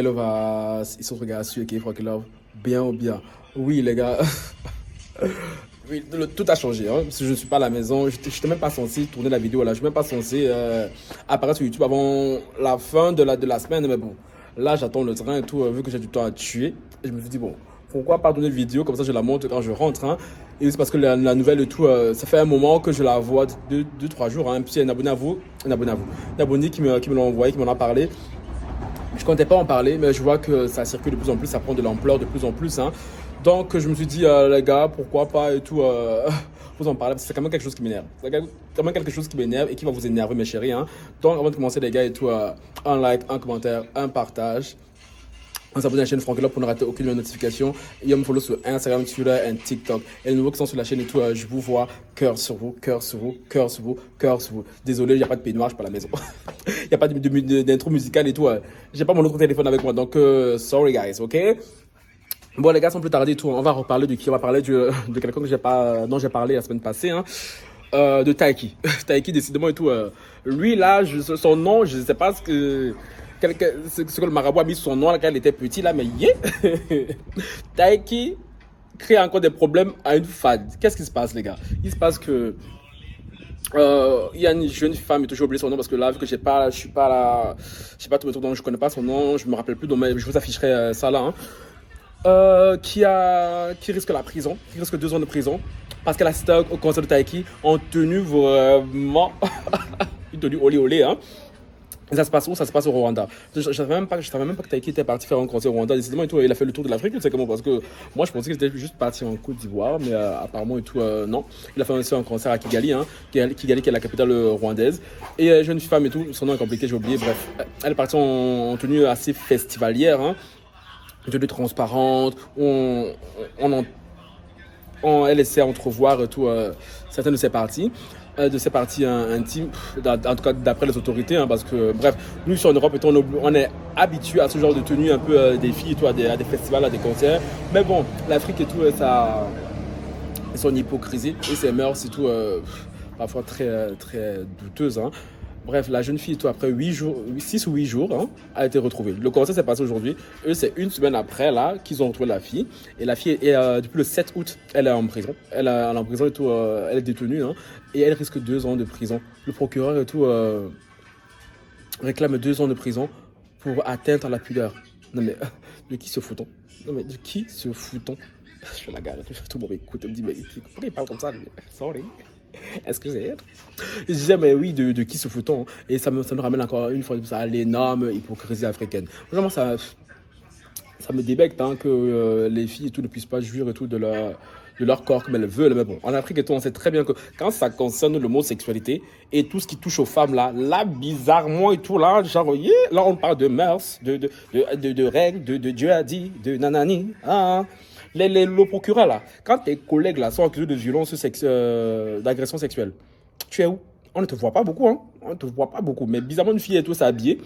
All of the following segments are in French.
Love ils sont regardés sur K Frankie Love. Bien ou bien. Oui, les gars. Oui, tout a changé. Hein. Parce que je ne suis pas à la maison. Je n'étais même pas censé tourner la vidéo là. Je ne suis même pas censé apparaître sur YouTube avant la fin de la semaine. Mais bon, là, j'attends le train et tout. Vu que j'ai du temps à tuer. Et je me suis dit, bon, pourquoi pas tourner une vidéo comme ça, je la montre quand je rentre. Hein. Et c'est parce que la nouvelle et tout, ça fait un moment que je la vois, 2-3 jours. Hein. Puis il y a un abonné qui me l'a envoyé, qui m'en a parlé. Je ne comptais pas en parler, mais je vois que ça circule de plus en plus, ça prend de l'ampleur de plus en plus. Hein. Donc je me suis dit, les gars, pourquoi pas et tout, vous en parler, parce que c'est quand même quelque chose qui m'énerve. C'est quand même quelque chose qui m'énerve et qui va vous énerver, mes chéris. Hein. Donc avant de commencer, les gars, et tout, un like, un commentaire, un partage. On s'abonne à la chaîne Frankie Love pour ne rater aucune notification. Et on me follow sur Instagram, Twitter et TikTok. Et les nouveaux qui sont sur la chaîne et tout, je vous vois. Cœur sur vous, cœur sur vous, cœur sur vous, cœur sur vous. Désolé, il n'y a pas de peignoir, je suis pas à la maison. Il n'y a pas d'intro musicale et tout. J'ai pas mon autre téléphone avec moi. Donc, sorry guys, ok? Bon, les gars, sans plus tarder et tout, on va reparler de qui? On va parler de quelqu'un dont j'ai parlé la semaine passée, hein. De Taiki. Taiki, décidément et tout. Lui, là, son nom, je ne sais pas ce que le marabout a mis son nom quand il était petit là, mais yeah. Taiki crée encore des problèmes à une fan. Qu'est-ce qui se passe, les gars? Il se passe que il y a une jeune femme, et j'ai oublié son nom parce que là, vu que je sais pas tout le truc, donc je connais pas son nom, je me rappelle plus, donc je vous afficherai ça là. Hein. Qui risque la prison, qui risque 2 ans de prison parce qu'elle assiste au concert de Taiki en tenue vraiment une tenue olé olé, hein. Et ça se passe où? Ça se passe au Rwanda. Je savais même pas que Taiki était parti faire un concert au Rwanda. Décidément, et tout, il a fait le tour de l'Afrique, c'est comment? Parce que moi, je pensais qu'il était juste parti en Côte d'Ivoire, mais apparemment, et tout, non. Il a fait aussi un concert à Kigali, hein. Kigali qui est la capitale rwandaise. Et jeune femme et tout, son nom est compliqué, j'ai oublié. Bref, elle est partie en tenue assez festivalière, hein. Une tenue transparente, elle essaie d'entrevoir et tout certaines de ses parties. Intimes, en tout cas d'après les autorités, hein, parce que bref, nous ici en Europe, on est habitué à ce genre de tenue un peu des filles et tout, à des festivals, à des concerts. Mais bon, l'Afrique et tout, ça, son hypocrisie et ses mœurs et tout, parfois très, très douteuses. Hein. Bref, la jeune fille, tout après 6 ou 8 jours, hein, a été retrouvée. Le concert s'est passé aujourd'hui. Eux, c'est une semaine après là qu'ils ont retrouvé la fille. Et la fille, depuis le 7 août, elle est en prison. Elle est en prison et tout, elle est détenue. Hein, et elle risque 2 ans de prison. Le procureur et tout réclame 2 ans de prison pour atteinte à la pudeur. Non mais, de qui se fout-on? Non mais, de qui se fout-on? Je fais la gare, tout le monde m'écoute, me dit, mais pourquoi il parle comme ça? Sorry. Excusez. Je disais, mais oui, de qui se fout-on? Et ça nous ramène encore une fois à l'énorme hypocrisie africaine. Vraiment, ça me débecte, hein, que les filles et tout ne puissent pas jouir et tout de leur corps comme elles veulent. Mais bon, en Afrique et tout, on sait très bien que quand ça concerne l'homosexualité et tout ce qui touche aux femmes, là, bizarrement et tout, là, genre, yeah, là, on parle de mœurs, de règles, de Dieu a dit, de nanani, hein. Le procureur, là, quand tes collègues là, sont accusés de violence d'agression sexuelle, tu es où? On ne te voit pas beaucoup, hein. On ne te voit pas beaucoup. Mais bizarrement, une fille et tout s'habiller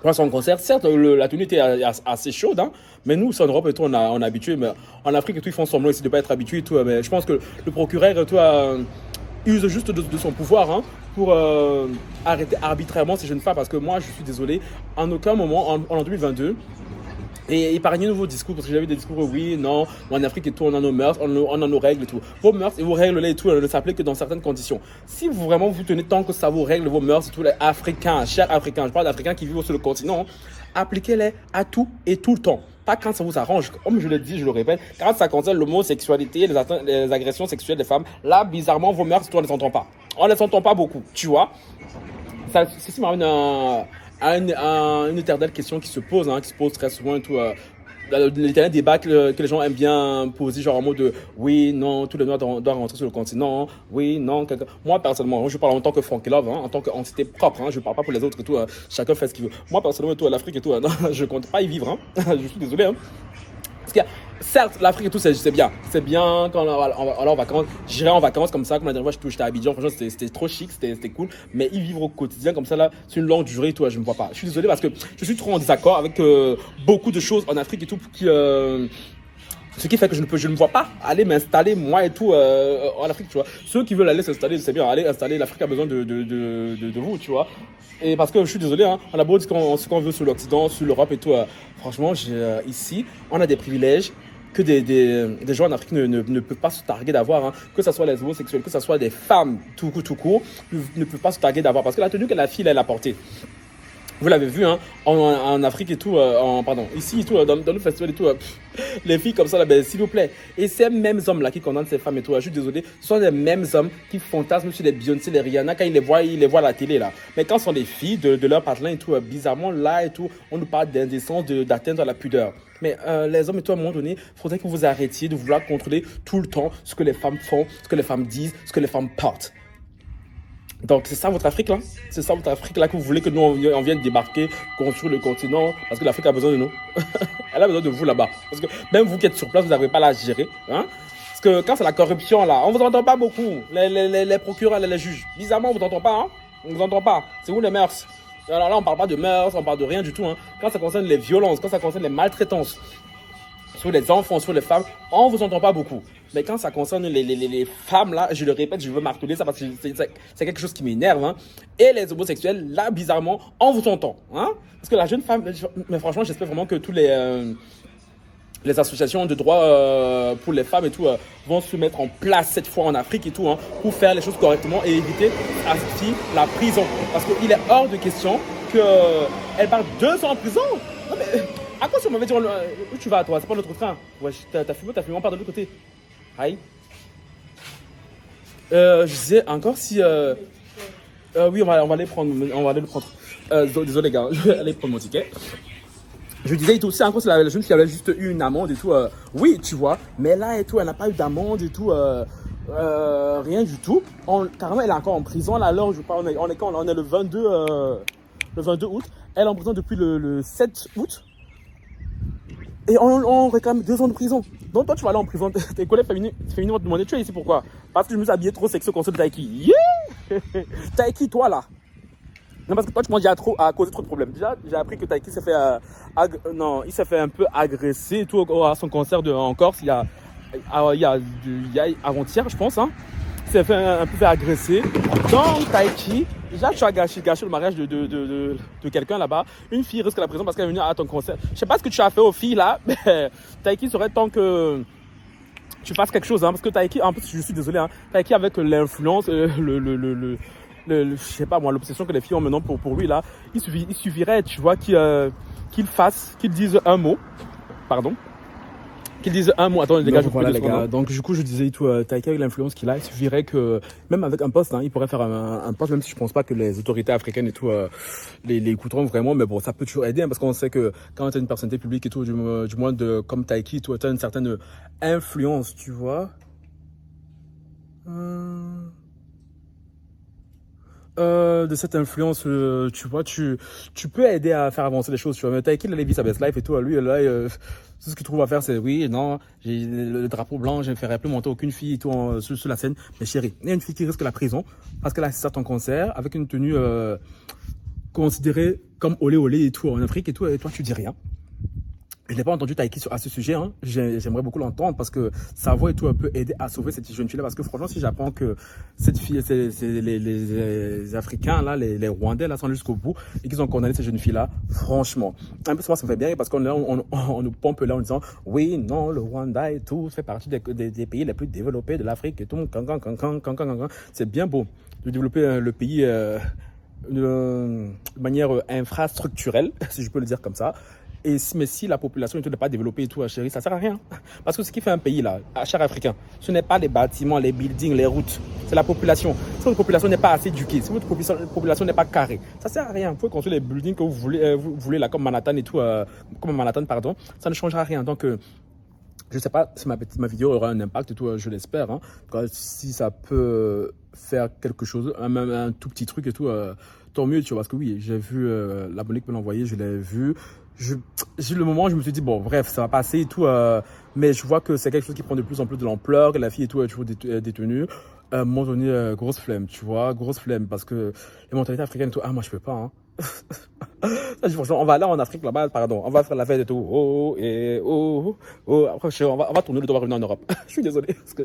pour son concert. Certes, la tenue était assez chaude, hein, mais nous, en Europe et tout, on est habitués. Mais en Afrique et tout, ils font semblant ici de ne pas être habitués et tout. Mais je pense que le procureur et tout use juste de son pouvoir, hein, pour arrêter arbitrairement ces jeunes femmes. Parce que moi, je suis désolé, en aucun moment, en 2022, et épargnez nouveau discours, parce que j'avais des discours, oui, non, en Afrique et tout, on a nos mœurs, on a nos règles et tout. Vos mœurs et vos règles là et tout, elles ne s'appliquent que dans certaines conditions. Si vous vraiment vous tenez tant que ça vos règles, vos mœurs et tout, les Africains, chers Africains, je parle d'Africains qui vivent sur le continent, appliquez-les à tout et tout le temps. Pas quand ça vous arrange. Comme je le dis, je le répète, quand ça concerne l'homosexualité, les agressions sexuelles des femmes, là, bizarrement, vos mœurs, on ne les entend pas. On ne les entend pas beaucoup, tu vois. Ceci m'amène à une éternelle question qui se pose, hein, qui se pose très souvent et tout. L'éternel débat que les gens aiment bien poser, genre en mode de oui, non, tout le monde doit rentrer sur le continent, oui, non. Moi, personnellement, je parle en tant que Frankie Love, hein, en tant qu'entité propre, hein, je parle pas pour les autres et tout, chacun fait ce qu'il veut. Moi, personnellement, tout, l'Afrique et tout, non, je compte pas y vivre, hein, je suis désolé. Hein. Parce qu'il y a, certes, l'Afrique et tout, c'est bien. C'est bien quand on va en vacances. J'irai en vacances comme ça, comme la dernière fois, j'étais à Abidjan. Franchement, c'était trop chic, c'était cool. Mais y vivre au quotidien comme ça, là, c'est une longue durée et tout, je me vois pas. Je suis désolé parce que je suis trop en désaccord avec beaucoup de choses en Afrique et tout Ce qui fait que je ne vois pas aller m'installer, moi et tout, en Afrique, tu vois. Ceux qui veulent aller s'installer, c'est bien, aller installer, l'Afrique a besoin de vous, tu vois. Et parce que je suis désolé, hein, on a beau dire ce qu'on veut sur l'Occident, sur l'Europe et tout. Franchement, ici, on a des privilèges que des gens en Afrique ne peuvent pas se targuer d'avoir, hein. Que ce soit les homosexuels, que ce soit des femmes tout court, ne peuvent pas se targuer d'avoir. Parce que la tenue que la fille, elle a portée, vous l'avez vu, hein, en Afrique et tout, ici et tout, dans le festival et tout, les filles comme ça, là, ben, s'il vous plaît. Et ces mêmes hommes-là qui condamnent ces femmes et tout, je suis désolé, ce sont les mêmes hommes qui fantasment sur les Beyoncé, les Rihanna, quand ils les voient à la télé, là. Mais quand ce sont les filles de leur partenaire et tout, bizarrement, là et tout, on nous parle d'indécence, d'atteinte à la pudeur. Mais les hommes et tout, à un moment donné, il faudrait que vous arrêtiez de vouloir contrôler tout le temps ce que les femmes font, ce que les femmes disent, ce que les femmes portent. Donc, c'est ça votre Afrique, là? C'est ça votre Afrique, là, que vous voulez que nous, on vienne débarquer, construire le continent, parce que l'Afrique a besoin de nous. Elle a besoin de vous, là-bas. Parce que même vous qui êtes sur place, vous n'arrivez pas à la gérer, hein? Parce que quand c'est la corruption, là, on ne vous entend pas beaucoup. Les procureurs, les juges. Bizarrement, on ne vous entend pas, hein? On ne vous entend pas. C'est où les mœurs? Alors là, on ne parle pas de mœurs, on ne parle de rien du tout, hein. Quand ça concerne les violences, quand ça concerne les maltraitances, sur les enfants, sur les femmes, on ne vous entend pas beaucoup. Mais quand ça concerne les femmes, là, je le répète, je veux marteler ça parce que c'est quelque chose qui m'énerve, hein. Et les homosexuels, là, bizarrement, on vous entend, hein. Parce que la jeune femme, mais franchement, j'espère vraiment que tous les associations de droits pour les femmes et tout vont se mettre en place cette fois en Afrique et tout, hein, pour faire les choses correctement et éviter à cette fille la prison. Parce qu'il est hors de question qu'elle part 2 ans en prison. Non, mais à quoi tu m'avais dit où tu vas, toi? C'est pas notre train. Ouais, t'as fumé, on part de l'autre côté. Aïe. Je disais encore si... oui, on va aller prendre. Désolé, gars, je vais aller prendre mon ticket. Je disais tout aussi encore si la jeune fille avait juste eu une amende et tout. Oui, tu vois. Mais là et tout, elle n'a pas eu d'amende et tout. Rien du tout. Carrément, elle est encore en prison. Là, alors, je parle, on est le 22 août. Elle est en prison depuis le 7 août. Et on réclame 2 ans de prison. Donc toi, tu vas aller en prison. Tes collègues féminines vont te demander, tu es ici pourquoi? Parce que je me suis habillé trop sexy au concert de Taiki. Yeah! Taiki, toi là. Non, parce que toi, tu m'as déjà à causer trop de problèmes. Déjà, j'ai appris que Taiki s'est fait, il s'est fait un peu agresser et tout à son concert en Corse il y a avant-hier, je pense, hein. Il s'est fait un peu agresser. Donc, Taiki, déjà, tu as gâché le mariage de quelqu'un là-bas. Une fille risque la prison parce qu'elle est venue à ton concert. Je sais pas ce que tu as fait aux filles là, mais Taiki serait temps que tu fasses quelque chose, hein. Parce que Taiki, en plus, je suis désolé, hein. Taiki, avec l'influence, je sais pas moi, l'obsession que les filles ont maintenant pour lui là, il suffirait, tu vois, qu'il dise un mot, pardon. Qu'ils disent un mot. Attends, les gars, voilà, les gars. Donc, du coup, je disais tout, Taiki avec l'influence qu'il a, il suffirait que, même avec un poste, hein, il pourrait faire un poste, même si je pense pas que les autorités africaines et tout, les écouteront vraiment, mais bon, ça peut toujours aider, hein, parce qu'on sait que quand tu as une personnalité publique et tout, du moins comme Taiki, tu as une certaine influence, tu vois. De cette influence, tu vois, tu peux aider à faire avancer les choses, tu vois. Mais Taiki, il a vit sa best life et tout, lui, là, tout ce qu'il trouve à faire, c'est oui, non, j'ai le drapeau blanc, je ne ferai plus monter aucune fille et tout sur la scène. Mais chérie, il y a une fille qui risque la prison parce qu'elle a assisté à ton concert avec une tenue considérée comme olé olé et tout en Afrique et tout, et toi, tu dis rien. Je n'ai pas entendu Taiki à ce sujet, hein. J'aimerais beaucoup l'entendre parce que sa voix et tout peut aider à sauver cette jeune fille-là. Parce que franchement, si j'apprends que cette fille, les Africains, là, les Rwandais, là, sont jusqu'au bout et qu'ils ont condamné cette jeune fille-là, franchement, un peu ça me fait bien parce qu'on nous pompe là en disant oui, non, le Rwanda et tout fait partie des pays les plus développés de l'Afrique et tout. C'est bien beau de développer le pays de manière infrastructurelle, si je peux le dire comme ça. Mais si la population n'est pas développée et tout, chérie, ça ne sert à rien. Parce que ce qui fait un pays, là, cher africain, ce n'est pas les bâtiments, les buildings, les routes. C'est la population. Si votre population n'est pas assez éduquée, si votre population n'est pas carrée, ça ne sert à rien. Vous pouvez construire les buildings que vous voulez là, comme Manhattan et tout, comme Manhattan, pardon, ça ne changera rien. Donc, je ne sais pas si ma vidéo aura un impact et tout, je l'espère, hein. Si ça peut faire quelque chose, même un tout petit truc et tout, tant mieux, tu vois. Parce que oui, j'ai vu l'abonné qui me l'a envoyé, je l'ai vu. J'ai le moment où je me suis dit, bon, bref, ça va passer et tout, mais je vois que c'est quelque chose qui prend de plus en plus de l'ampleur, que la fille et tout est toujours détenue. À un moment donné, grosse flemme, tu vois, grosse flemme, parce que les mentalités africaines et tout, moi je peux pas, hein. Franchement, on va aller en Afrique là-bas, pardon, on va faire la fête et tout. Oh, et oh, oh. Après, on va tourner le dos, on va revenir en Europe. Je suis désolé. Parce que...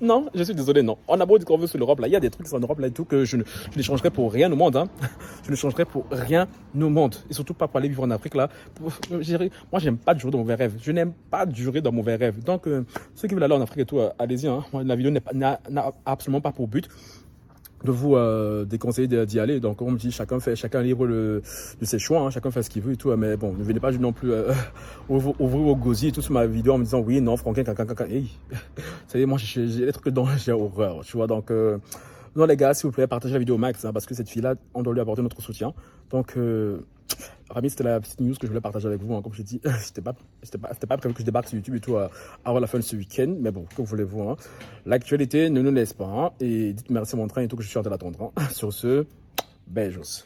Non, je suis désolé, non. On a beau dire qu'on veut sur l'Europe, là. Il y a des trucs qui sont en Europe, là, et tout, que je ne changerai pour rien au monde, hein. Je ne changerai pour rien au monde. Et surtout pas pour aller vivre en Afrique, là. Moi, j'aime pas durer dans mon mauvais rêve. Je n'aime pas durer dans mon mauvais rêve. Donc, ceux qui veulent aller en Afrique et tout, allez-y, hein. La vidéo n'a absolument pas pour but de vous déconseiller d'y aller. Donc, on me dit, chacun est libre de ses choix, hein, chacun fait ce qu'il veut et tout. Mais bon, ne venez pas non plus ouvrir vos gosiers et tout sur ma vidéo en me disant, oui, non, Franquin, caca. Hey. Vous savez, moi, j'ai des trucs dont j'ai horreur, tu vois. Donc, non, les gars, s'il vous plaît, partagez la vidéo au max, hein, parce que cette fille-là, on doit lui apporter notre soutien. Donc, Rami, c'était la petite news que je voulais partager avec vous. Hein. Comme je dis, c'était pas prévu que je débarque sur YouTube et tout avant la fin de ce week-end. Mais bon, comme voulez-vous. Hein. L'actualité ne nous laisse pas. Hein. Et dites merci à mon train et tout que je suis en train d'attendre. Hein. Sur ce, beijos.